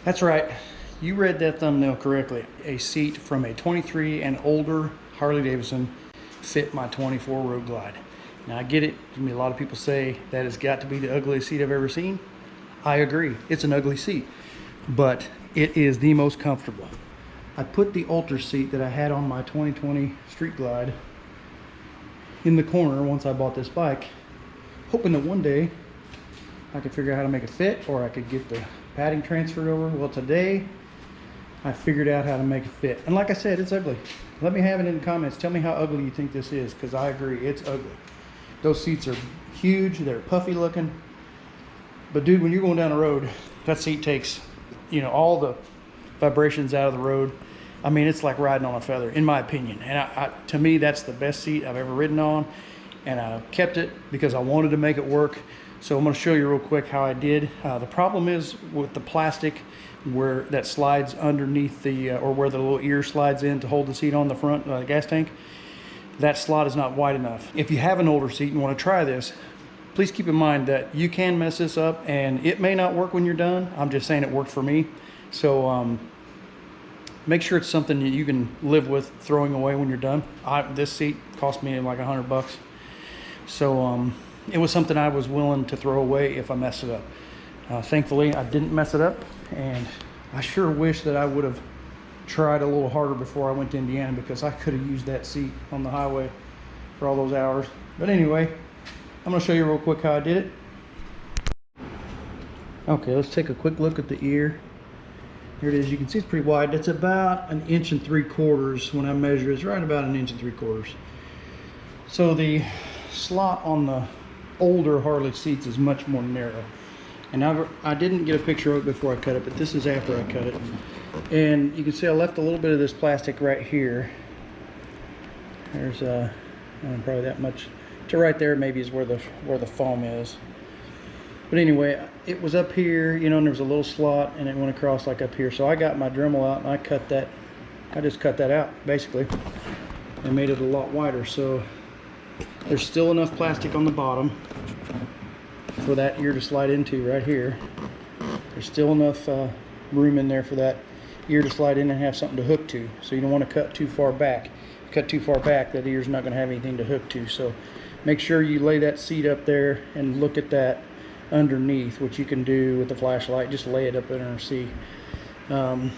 That's right. You read that thumbnail correctly. A seat from a 23 and older Harley Davidson fit my 24 Road Glide. Now I get it. I mean, a lot of people say that has got to be the ugliest seat I've ever seen. I agree. It's an ugly seat, but it is the most comfortable. I put the Ultra seat that I had on my 2020 Street Glide in the corner once I bought this bike, hoping that one day I could figure out how to make it fit, or I could get the padding transferred over. Well, today I figured out how to make it fit. And like I said, it's ugly. Let me have it in the comments. Tell me how ugly you think this is, because I agree, it's ugly. Those seats are huge, they're puffy looking. But dude, when you're going down the road, that seat takes, you know, all the vibrations out of the road. I mean, it's like riding on a feather, in my opinion. And to me, that's the best seat I've ever ridden on. And I kept it because I wanted to make it work. So I'm going to show you real quick how I did. The problem is with the plastic where that slides underneath the, or where the little ear slides in to hold the seat on the front of the gas tank, that slot is not wide enough. If you have an older seat and want to try this, please keep in mind that you can mess this up and it may not work when you're done. I'm just saying it worked for me. So make sure it's something that you can live with throwing away when you're done. This seat cost me like $100. So it was something I was willing to throw away if I messed it up. Thankfully, I didn't mess it up, and I sure wish that I would have tried a little harder before I went to Indiana, because I could have used that seat on the highway for all those hours. But anyway, I'm going to show you real quick how I did it. Okay, let's take a quick look at the ear. Here it is. You can see it's pretty wide. It's about 1 3/4 inches when I measure. It's right about 1 3/4 inches. So the slot on the older Harley seats is much more narrow. And I didn't get a picture of it before I cut it, but this is after I cut it. And you can see I left a little bit of this plastic right here. There's probably that much to right there, maybe is where the foam is. But anyway, it was up here, you know, and there was a little slot, and it went across like up here. So I got my Dremel out and I just cut that out basically and made it a lot wider. So there's still enough plastic on the bottom for that ear to slide into right here. There's still enough room in there for that ear to slide in and have something to hook to. So you don't want to cut too far back. If you cut too far back, that ear's not going to have anything to hook to. So make sure you lay that seat up there and look at that underneath, which you can do with the flashlight. Just lay it up there and see. You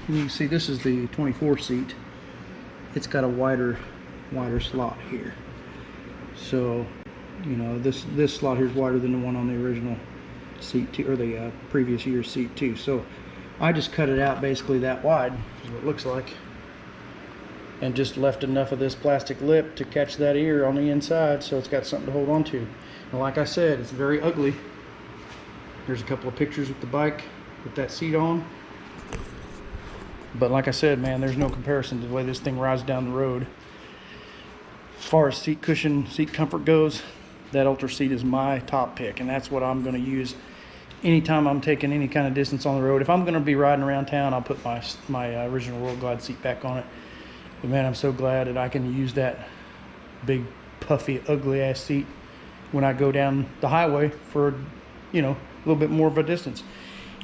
can see this is the 24 seat. It's got a wider slot here. So, you know, this slot here is wider than the one on the original seat too, or the previous year's seat too. So I just cut it out basically that wide, is what it looks like, and just left enough of this plastic lip to catch that ear on the inside, so it's got something to hold on to. And like I said, it's very ugly. There's a couple of pictures with the bike with that seat on. But like I said, man, there's no comparison to the way this thing rides down the road. As far as seat cushion, seat comfort goes, that Ultra seat is my top pick, and that's what I'm going to use anytime I'm taking any kind of distance on the road. If I'm going to be riding around town, I'll put my original Road Glide seat back on it. But man, I'm so glad that I can use that big, puffy, ugly ass seat when I go down the highway for, you know, a little bit more of a distance.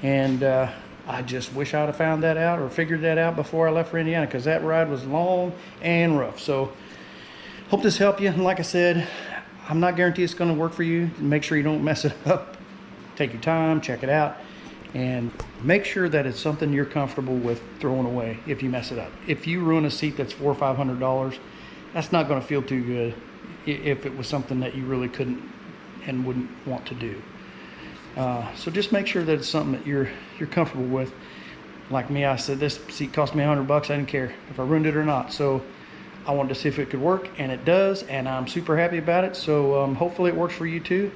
And I just wish I'd have found that out or figured that out before I left for Indiana, because that ride was long and rough. So hope this helped you. And like I said, I'm not guaranteed it's going to work for you. Make sure you don't mess it up. Take your time, check it out, and make sure that it's something you're comfortable with throwing away if you mess it up. If you ruin a seat that's $400 or $500, that's not going to feel too good if it was something that you really couldn't and wouldn't want to do. So just make sure that it's something that you're comfortable with. Like me, I said this seat cost me $100. I didn't care if I ruined it or not. So I wanted to see if it could work, and it does, and I'm super happy about it. So hopefully it works for you too.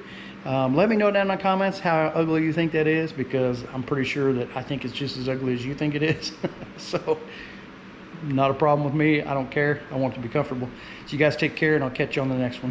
Let me know down in the comments how ugly you think that is, because I'm pretty sure that I think it's just as ugly as you think it is. So not a problem with me. I don't care. I want it to be comfortable. So you guys take care, and I'll catch you on the next one.